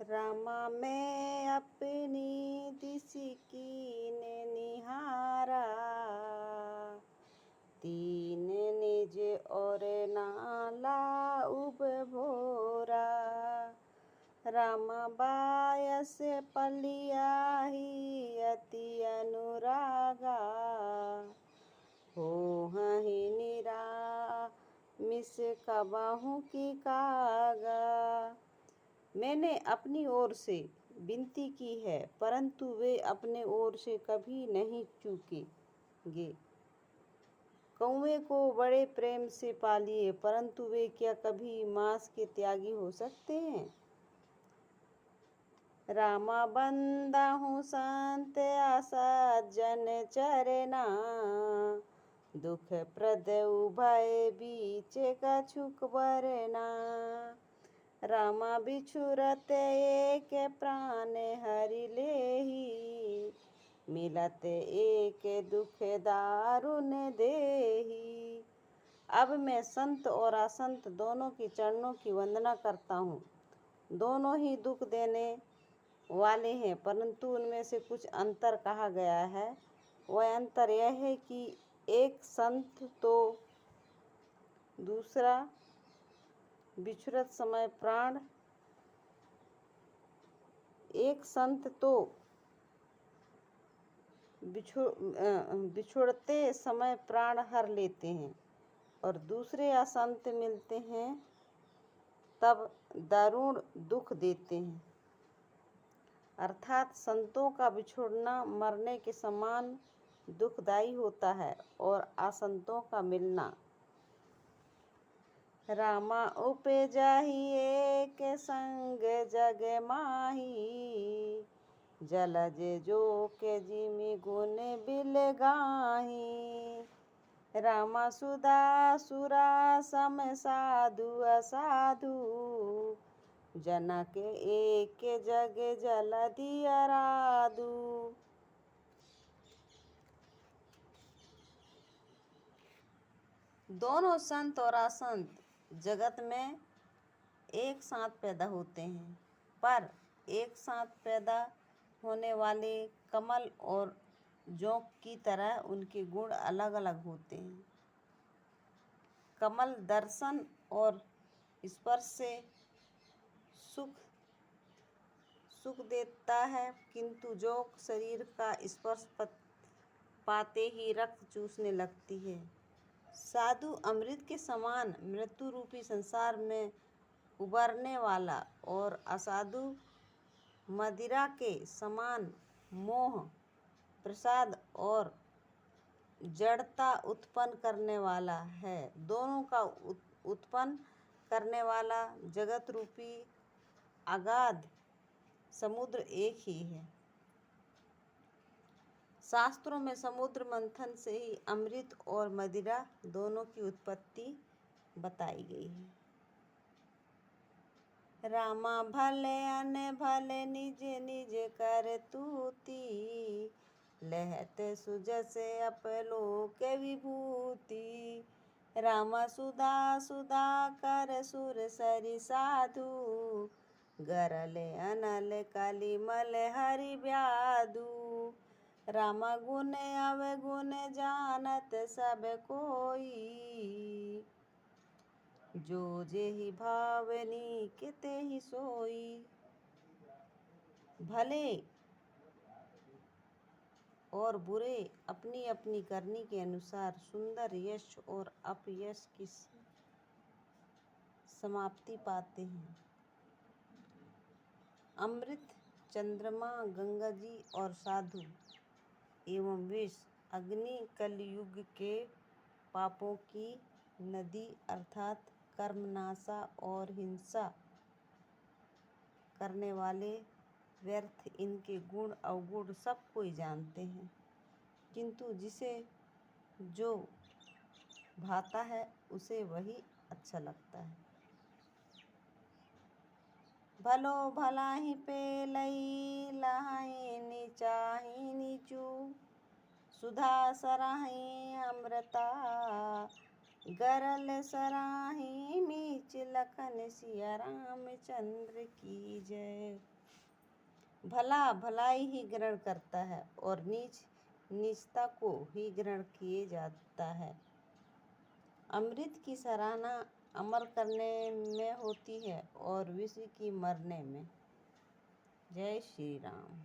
रामा मैं अपनी दिस कीने निहारा, तीन निज और नाला उपभोरा। रामा बायस पलियाही अति अनुरागा, हो हहि निरा मिस कबहु की कागा। मैंने अपनी ओर से विनती की है, परंतु वे अपने ओर से कभी नहीं चूकेंगे। कौवे को बड़े प्रेम से पालिए, परंतु वे क्या कभी मांस के त्यागी हो सकते हैं। रामा बंदा हूँ संत आशा जन चरना, दुख प्रद उभय बीच कछुक बरना। रामा बिछुरत एक प्राण हरि लेही, मिलत एक दुख दारुण देही। अब मैं संत और असंत दोनों की चरणों की वंदना करता हूँ। दोनों ही दुख देने वाले हैं, परंतु उनमें से कुछ अंतर कहा गया है। वह अंतर यह है कि एक संत तो दूसरा बिछुरत समय प्राण, एक संत तो बिछुड़ते समय प्राण हर लेते हैं और दूसरे असंत मिलते हैं तब दारुण दुख देते हैं। अर्थात संतों का बिछुड़ना मरने के समान दुखदायी होता है और असंतों का मिलना। रामा उपजाहि एक संग जग माही, जलज जो के जिमि गुण बिल गाही। रामा सुधा सुरा सम साधु असाधु, जनक एक जग जलधि अराधु। दोनों संत और असंत जगत में एक साथ पैदा होते हैं, पर एक साथ पैदा होने वाले कमल और जोंक की तरह उनके गुण अलग अलग होते हैं। कमल दर्शन और स्पर्श से सुख देता है, किंतु जोंक शरीर का स्पर्श पाते ही रक्त चूसने लगती है। साधु अमृत के समान मृत्यु रूपी संसार में उबरने वाला और असाधु मदिरा के समान मोह, प्रसाद और जड़ता उत्पन्न करने वाला है। दोनों का उत्पन्न करने वाला जगत रूपी अगाध समुद्र एक ही है। शास्त्रों में समुद्र मंथन से ही अमृत और मदिरा दोनों की उत्पत्ति बताई गई है। रामा भले अन भले निज निज कर तूती, लहत सुजस अपलोक विभूति। रामा सुधा सुधा कर सुर सरि साधु, गरल अनल कलिमल हरि व्याधु। रामा गुण अवगुण जानत सब कोई, जो जेहि भावनी के तेहि सोई। भले और बुरे अपनी अपनी करनी के अनुसार सुंदर यश और अपयश की समाप्ति पाते हैं। अमृत, चंद्रमा, गंगा जी और साधु एवं विष, अग्नि कलयुग के पापों की नदी अर्थात कर्मनाशा और हिंसा करने वाले व्यर्थ इनके गुण अवगुण सब कोई जानते हैं, किंतु जिसे जो भाता है उसे वही अच्छा लगता है। भलो भलाहि पेलई लहाई नीचाहि नीचू, सुधा सराहि अमृता गरल सराहि मीच। लखन सिया रामचंद्र की जय। भला भलाई ही ग्रहण करता है और नीच नीचता को ही ग्रहण किए जाता है। अमृत की सराहना अमर करने में होती है और विष की मरने में। जय श्री राम।